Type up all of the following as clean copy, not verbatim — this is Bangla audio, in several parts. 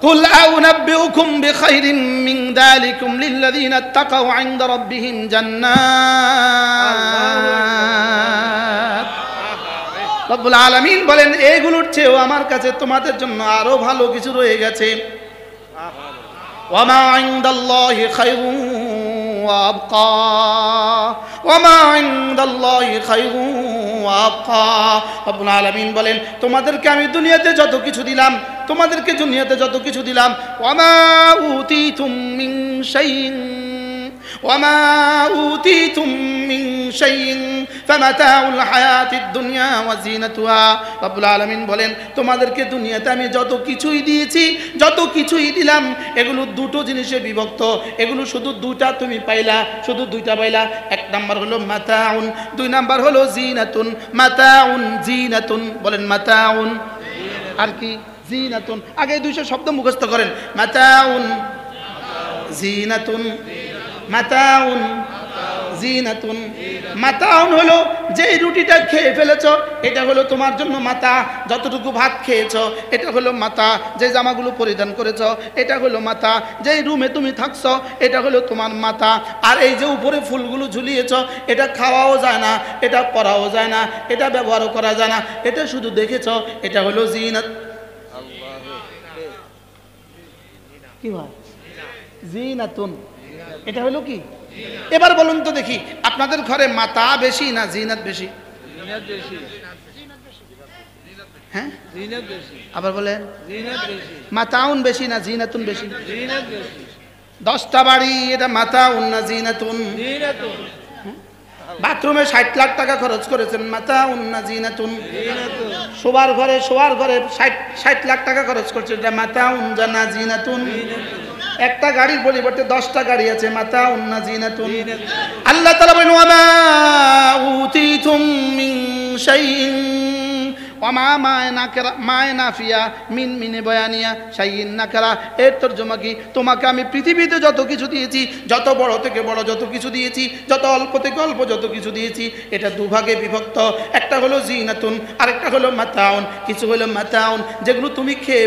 কুল আউনাব্বিউকুম বিখাইরিম মিন যালিকুম লিল্লাযীনা ইত্তাকাউ ইনদা রাব্বিহিম জান্নাত। রব্বুল আলামিন বলেন এগুলোর চেয়েও আমার কাছে তোমাদের জন্য আরো ভালো কিছু রয়ে গেছে। ওয়া মা ইনদাল্লাহি খায়রুন ওয়া আবকা, ওয়া মা ইনদাল্লাহি খায়রুন ওয়া আবকা। রব্বুল আলামিন বলেন তোমাদেরকে আমি দুনিয়াতে যত কিছু দিলাম, তোমাদেরকে দুনিয়াতে যত কিছু দিলাম, ওয়া মা উতিতুম মিন শাইইন ওয়ামা উতিতুম মিন শাইইন ফামাতাউল হায়াতিদ দুনিয়া ওয়া যিনাতুহা। রব্বুল আলামিন বলেন তোমাদেরকে দুনিয়াতে আমি যত কিছুই দিয়েছি, যত কিছুই দিলাম, এগুলো দুটো জিনিসে বিভক্ত। এগুলো শুধু দুটা তুমি পাইলা, শুধু দুইটা পাইলা। এক নাম্বার হলো মাতাউন, দুই নাম্বার হলো যিনাতুন। মাতাউন যিনাতুন, বলেন মাতাউন আর কি যিনাতুন। আগে দুইটা শব্দ মুখস্থ করেন, মাতাউন যিনাতুন, মাতাউন যিনাতুন। মাতাউন হলো যে রুটিটা খেয়ে ফেলেছো এটা হলো তোমার জন্য মাতা, যতটুকু ভাত খেয়েছো এটা হলো মাতা, যে জামাগুলো পরিধান করেছো এটা হলো মাতা, যে রুমে তুমি থাকছো এটা হলো তোমার মাতা। আর এই যে উপরে ফুলগুলো ঝুলিয়েছো এটা খাওয়াও যায় না, এটা পরাও যায় না, এটা ব্যবহারও করা যায় না, এটা শুধু দেখেছো, এটা হলো যিনাত। কি ভাই যিনাতুন, এটা হলো কি? এবার বলুন তো দেখি আপনাদের ঘরে মাতা বেশি না জিনাত বেশি? হ্যাঁ আবার বলেন মাতাউন বেশি না জিনাতুন বেশি? 10টা বাড়ি এটা মাতাউন না জিনাতুন? বাথরুমে 60 লাখ টাকা খরচ করেছেন, মাতাউন না জিনাতুন? শোবার ঘরে 60 লাখ টাকা খরচ করছে, এটা মাতাউন না জিনাতুন? একটা গাড়ির পরিবর্তে 10টা গাড়ি আছে, মাতাউন না জিনাতুন? আল্লাহ তাআলা বলেন ওয়ামা উতিতুম মিন শাইইন ওয়ামা মায়নাফিয়া মিন মিনে বয়ানিয়া শাইইন নাকারা। এর তরজমা কি? তোমাকে আমি পৃথিবীতে যত কিছু দিয়েছি, যত বড় থেকে বড় যত কিছু দিয়েছি, যত অল্প থেকে অল্প যত কিছু দিয়েছি, এটা দুভাগে বিভক্ত। একটা হলো জিনাতুন, আরেকটা হলো মাতাউন। কিছু হলো মাতাউন যেগুলো তুমি খেয়ে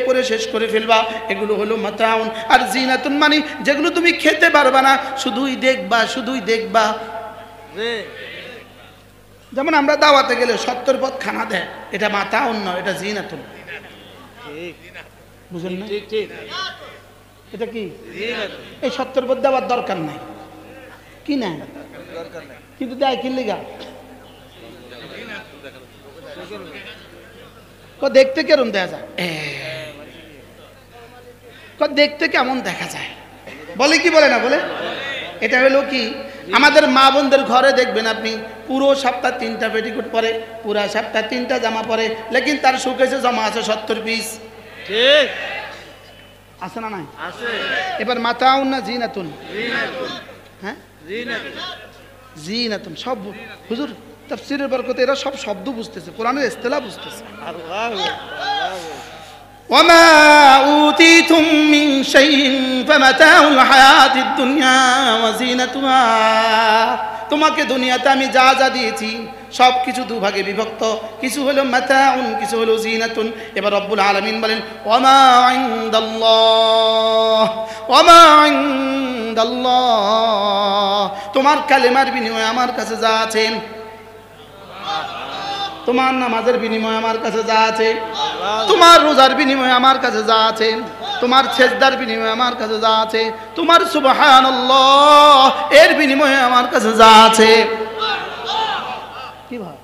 পরে শেষ করে ফেলবা, এগুলো হলো মাতাউন। আর জিনাতুন মানে যেগুলো তুমি খেতে পারবা না, শুধুই দেখবা। যেমন আমরা দাওয়াতে গেলে 70 পদ খানা দেয়, এটা মাতাউন নয়, এটা জিনাতুন। বুঝলেন না? এটা কি? এই 70 পদ দেওয়ার দরকার নাই, কি না, কিন্তু দেয় কি লিগা? দেখতে কেমন দেখা যায়, দেখতে কেমন দেখা যায়, বলে কি বলে না বলে? এটা হলো কি আমাদের মা বোনদের ঘরে দেখবেন আপনি পুরো সপ্তাহ 3টা পেটিকোট পরে, পুরা সপ্তাহ 3টা জামা পরে, লেকিন তার শোকেসে জমা আছে 70 পিস। ঠিক আছে না নাই? আছে। এবার মাতাউন না জিনাতুন? হ্যাঁ জিনাতুন। সব হুজুর তাফসীরের বরকতে এরা সব শব্দ বুঝতেছে, কোরআনের ইস্তিলাহ বুঝতেছে। وما أوتيتم من شيء فمتاع الحياة الدنيا وزينتها। তোমাকে দুনিয়াতে আমি যা যা দিয়েছি সব কিছু দুভাগে বিভক্ত, কিছু হলো মাতাউন, কিছু হলো জিনাতুন। এবার রব্বুল আলামিন বলেন ওয়ামা ইনদাল্লাহ, তোমার কালেমার বিনিময়ে আমার কাছে যা আছে, তোমার নামাজের বিনিময়ে আমার কাছে যা আছে, তোমার রোজার বিনিময়ে আমার কাছে যা আছে, তোমার সেজদার বিনিময়ে আমার কাছে যা আছে, তোমার সুবহানাল্লাহ এর বিনিময়ে আমার কাছে যা আছে। কি ভাই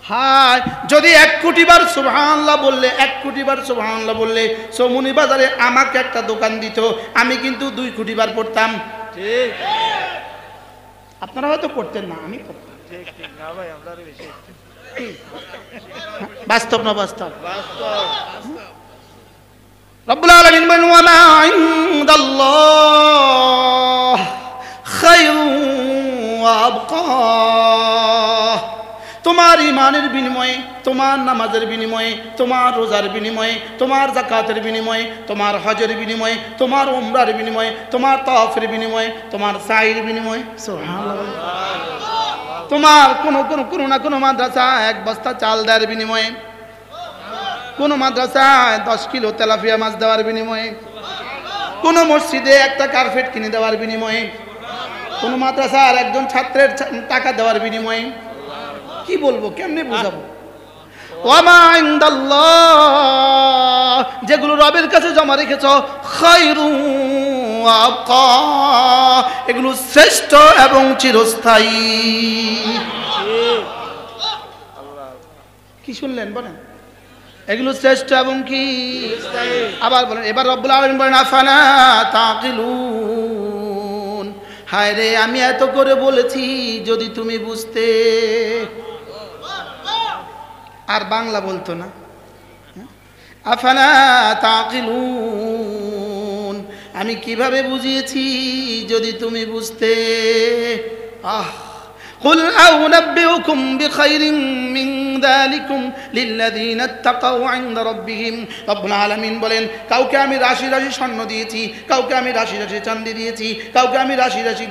হায়, যদি 1 কোটি বার সুবহানাল্লাহ বললে, 1 কোটি বার সুবহানাল্লাহ বললে সমুনি বাজারে আমাকে একটা দোকান দিত, আমি কিন্তু 2 কোটি বার পড়তাম। ঠিক, আপনারা হয়তো পড়তেন না, আমি পড়তাম। ঠিক ঠিক না ভাই, আমরা বেশি বাস্তব না বাস্তব? রব্বুল আলামিন বলেন ওয়ামা ইনদাল্লাহ খায়রুন ওয়া আবকা। তোমার ঈমানের বিনিময়ে, তোমার নামাজের বিনিময়ে, তোমার রোজার বিনিময়ে, তোমার যাকাতের বিনিময়ে, তোমার হজের বিনিময়ে, তোমার উমরার বিনিময়ে, তোমার তাওয়াফের বিনিময়ে, তোমার সাইর বিনিময়ে, সুবহানাল্লাহ, তোমার কোনো না কোনো মাদ্রাসা 1 বস্তা চাল দেওয়ার বিনিময়ে, কোন মাদ্রাসায় 10 কিলো তেলাপিয়া মাছ দেওয়ার বিনিময়ে, কোন মসজিদে একটা কার্পেট কিনে দেওয়ার বিনিময়ে, কোন মাদ্রাসার একজন ছাত্রের টাকা দেওয়ার বিনিময়ে। কি বলবো, কেমনে বুঝাবো? ওয়ামা ইনদাল্লাহ, যেগুলো রবের কাছে জমা রেখেছ, খায়রু ওয়া আবকা, এগুলো শ্রেষ্ঠ এবং চিরস্থায়ী। কি শুনলেন বলেন? এগুলো শ্রেষ্ঠ এবং কি আবার বলেন, এবার রব্বুল আলামিন বলেন আফালা তাকিলুন, হায় রে আমি এত করে বলেছি যদি তুমি বুঝতে। আর বাংলা বলতো না, আফালা তাকিলুন, আমি কিভাবে বুঝিয়েছি যদি তুমি বুঝতে। قل أنبئكم بخير من ذلكم للذين اتقوا عند ربهم। রব্বুল আলামিন বলেন, কাউকে আমি রাশি রাশি স্বর্ণ দিয়েছি, কাউকে আমি রাশি রাশি চাঁদি দিয়েছি, কাউকে আমি রাশি রাশি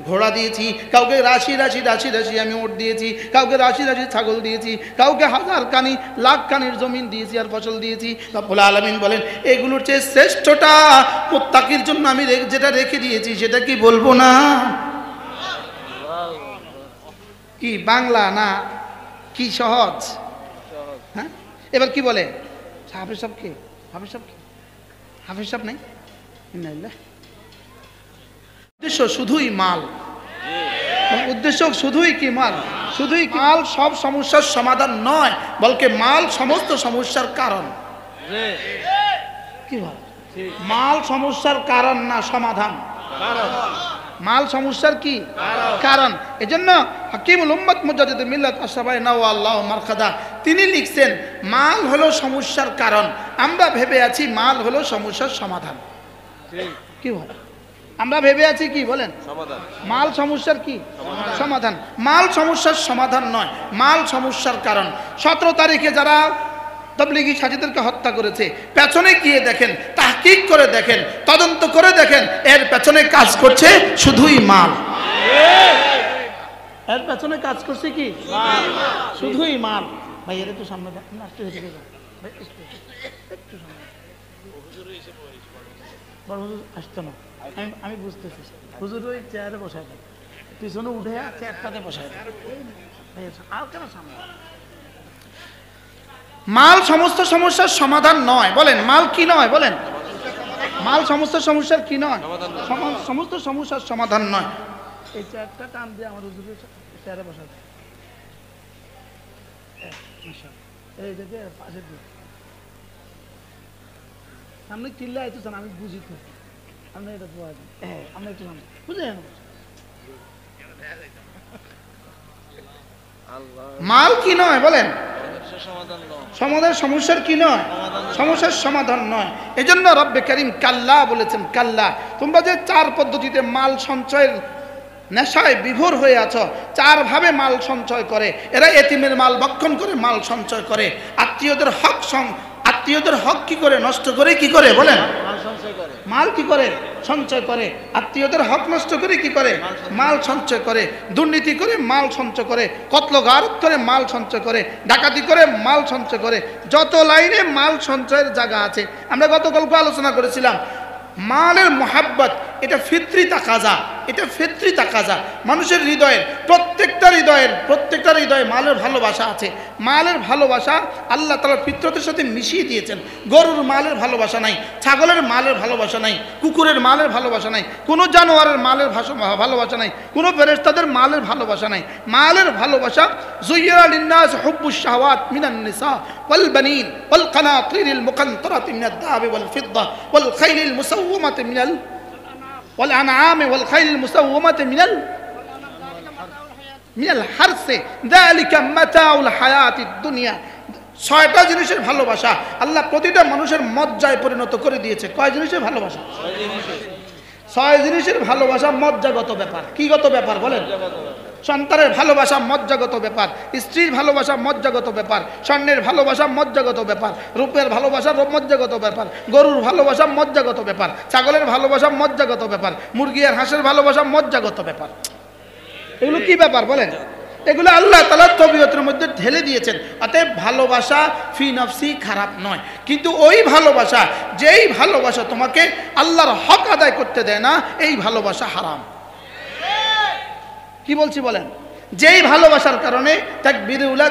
ঘোড়া দিয়েছি, কাউকে রাশি রাশি রাশি রাশি আমি উট দিয়েছি, কাউকে রাশি রাশি ছাগল দিয়েছি, কাউকে হাজার কানি লাখ কানির জমিন দিয়েছি আর ফসল দিয়েছি। রব্বুল আলামিন বলেন, এগুলোর চেয়ে শ্রেষ্ঠটা মুত্তাকির জন্য আমি যেটা রেখে দিয়েছি সেটা কি বলবো না? কি বাংলা না কি সহজ? হ্যাঁ, এবার কি বলে হাফেজ সাহেব? কে হাফেজ সাহেব? হাফেজ সাহেব নাই? উদ্দেশ্য শুধুই মাল, উদ্দেশ্য শুধুই কি মাল? শুধুই মাল সব সমস্যার সমাধান নয়, বলকে মাল সমস্ত সমস্যার কারণ। কি বল? মাল সমস্যার কারণ না, সমাধান। মাল সমস্যার কি কারণ? এজন্য হাকিমুল উম্মত মুজাদ্দিদ মিল্লাত আশরাফায়ে নাওয়াল্লাহু মারকাদা তিনি লিখছেন, মাল হলো সমস্যার কারণ, আমরা ভেবে আছি মাল হলো সমস্যার সমাধান। কি বল? আমরা ভেবে আছি কি বলেন? সমাধান। মাল সমস্যার কি সমাধান? মাল সমস্যার সমাধান নয়, মাল সমস্যার কারণ। 17 তারিখে যারা তবলিগি সাথীদেরকে হত্যা করেছে, পেছনে গিয়ে দেখেন, তাহকিক করে দেখেন, তদন্ত করে দেখেন, এর পেছনে কাজ করছে শুধুই মাল। এর পেছনে কাজ করছে কি? শুধুই মাল। ভাই এর একটু সামনে আসতো না, আমি বুঝতেছি। হুজুর ওই চেয়ারে বসায় দেয়, পিছনে উঠে চেয়ারটাতে বসায় দেয়। আর কেন সামনে? মাল সমস্ত সমস্যার সমাধান নয়। বলেন মাল কি নয়? বলেন মাল সমস্ত সমস্যার কি নয়? সমস্ত সমস্যার সমাধান নয়। এই চেয়ারটা টান দিয়ে আমার হুজুরের চেয়ারে বসাতে, এই দেখে পাশে দিয়ে সামনে কিল্লা আইতেছেন, আমি বুঝি তো আপনি এটা আমরা একটু সামনে বুঝলেন। মাল কি নয়? বলেন সমাধান সমস্যার কি নয়? সমস্যার সমাধান নয়। এজন্য রব্বে কারীম কাল্লা বলেছেন, কাল্লা, তোমরা যে 4 পদ্ধতিতে মাল সঞ্চয়ের নেশায় বিভোর হয়ে আছো, 4 ভাবে মাল সঞ্চয় করে। এরা এতিমের মাল ভক্ষণ করে মাল সঞ্চয় করে, আত্মীয়দের হক কি করে নষ্ট করে? কি করে বলেন? মাল কি করে? সঞ্চয় করে। আত্মীয়দের হক নষ্ট করে কি করে? মাল সঞ্চয় করে। দুর্নীতি করে মাল সঞ্চয় করে, কতলগারত করে মাল সঞ্চয় করে, ডাকাতি করে মাল সঞ্চয় করে। যত লাইনে মাল সঞ্চয়ের জায়গা আছে, আমরা গতকালকে আলোচনা করেছিলাম। মালের মোহাব্বত এটা ফিতরি তাকাজা, এটা ফিতরি তাকাজা। মানুষের হৃদয়ের প্রত্যেকটা হৃদয়ে মালের ভালোবাসা আছে। মালের ভালোবাসা আল্লাহ তাআলা ফিতরতের সাথে মিশিয়ে দিয়েছেন। গরুর মালের ভালোবাসা নাই, ছাগলের মালের ভালোবাসা নাই, কুকুরের মালের ভালোবাসা নাই, কোনো জানোয়ারের মালের ভালোবাসা নাই, কোনো ফেরেশতাদের মালের ভালোবাসা নাই। মালের ভালোবাসা যুয়্যিনা লিন-নাস হুব্বুশ শাহাওয়াত মিনান নিসা ওয়াল বানিন ওয়াল কানাতিরিল মুকান্তারাতি মিনাদ যাহাবি ওয়াল ফিদ্দা ওয়াল খাইলিল মুসাওওমাতি মিনাল والأنعام والخيل المسومة من الحرث ذلك متاع الحياة الدنيا। 6টা জিনিসের ভালোবাসা আল্লাহ প্রতিটা মানুষের মজ্জায় পরিণত করে দিয়েছে। কয় জিনিসের ভালোবাসা? 6 জিনিসের ভালোবাসা মজ্জাগত ব্যাপার। কি গত ব্যাপার বলেন? সন্তানের ভালোবাসা মজ্জাগত ব্যাপার, স্ত্রীর ভালোবাসা মজ্জাগত ব্যাপার, স্বর্ণের ভালোবাসা মজ্জাগত ব্যাপার, রূপের ভালোবাসা মজ্জাগত ব্যাপার, গরুর ভালোবাসা মজ্জাগত ব্যাপার, ছাগলের ভালোবাসা মজ্জাগত ব্যাপার, মুরগি আর হাঁসের ভালোবাসা মজ্জাগত ব্যাপার। এগুলো কি ব্যাপার বলেন? এগুলো আল্লাহ তাআলা তবিয়তের মধ্যে ঢেলে দিয়েছেন। অতএব ভালোবাসা ফি নফসি খারাপ নয়, কিন্তু ওই ভালোবাসা যেই ভালোবাসা তোমাকে আল্লাহর হক আদায় করতে দেয় না, এই ভালোবাসা হারাম। কি বলছি বলেন? যেই ভালোবাসার কারণে তাকবীরে উলা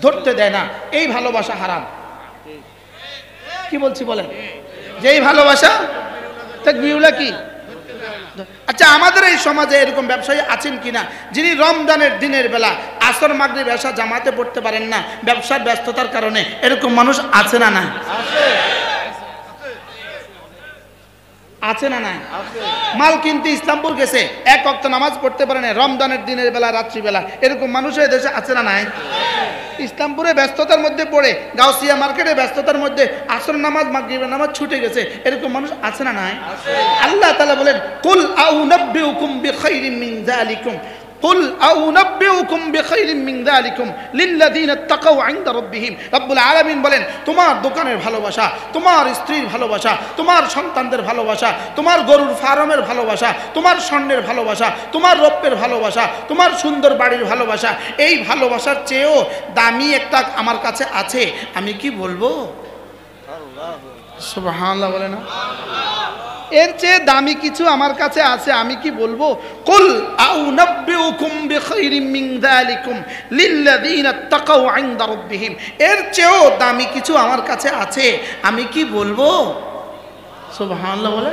ধরতে দেয় না, এই ভালোবাসা হারাম। কি বলছি বলেন? যেই ভালোবাসা তাকবীরে উলা কি। আচ্ছা, আমাদের এই সমাজে এরকম ব্যবসায়ী আছেন কিনা যিনি রমজানের দিনের বেলা আসর মাগরিব এশা জামাতে পড়তে পারেন না ব্যবসার ব্যস্ততার কারণে? এরকম মানুষ আছে না না? আছে না না? মাল কিনতে ইসলামপুর গেছে, এক ওয়াক্ত নামাজ পড়তে পারে না রমজানের দিনের বেলা, রাত্রিবেলা, এরকম মানুষ এই দেশে আছে না নাই? ইসলামপুরে ব্যস্ততার মধ্যে পড়ে, গাউসিয়া মার্কেটে ব্যস্ততার মধ্যে আসর নামাজ মাগরিবের নামাজ ছুটে গেছে, এরকম মানুষ আছে না নাই? আল্লাহ তাআলা বলেন, কুল আউনাব্বিউকুম বিখাইরিম মিন যালিকুম, কুল আউনাব্বিউকুম বিখাইরিম মিন যালিকুম লিল্লাযিনা তাকাউ ইনদা রাব্বিহিম। রব্বুল আলামিন বলেন, তোমার দোকানের ভালোবাসা, তোমার স্ত্রীর ভালোবাসা, তোমার সন্তানদের ভালোবাসা, তোমার গরুর ফার্মের ভালোবাসা, তোমার স্বর্ণের ভালোবাসা, তোমার রৌপ্যের ভালোবাসা, তোমার সুন্দর বাড়ির ভালোবাসা, এই ভালোবাসার চেয়েও দামি একটা আমার কাছে আছে, আমি কি বলবো? সুবহানাল্লাহ বলে না? এর চেয়ে দামি কিছু আমার কাছে আছে, আমি কি বলবো? কুল আউনাব্বিউকুম বিখাইরিম মিন যালিকুম লিল্লাযিনা তাকাউ ইনদা রাব্বিহিম। এর চেয়েও দামি কিছু আমার কাছে আছে, আমি কি বলবো? সুবহানাল্লাহ বলে।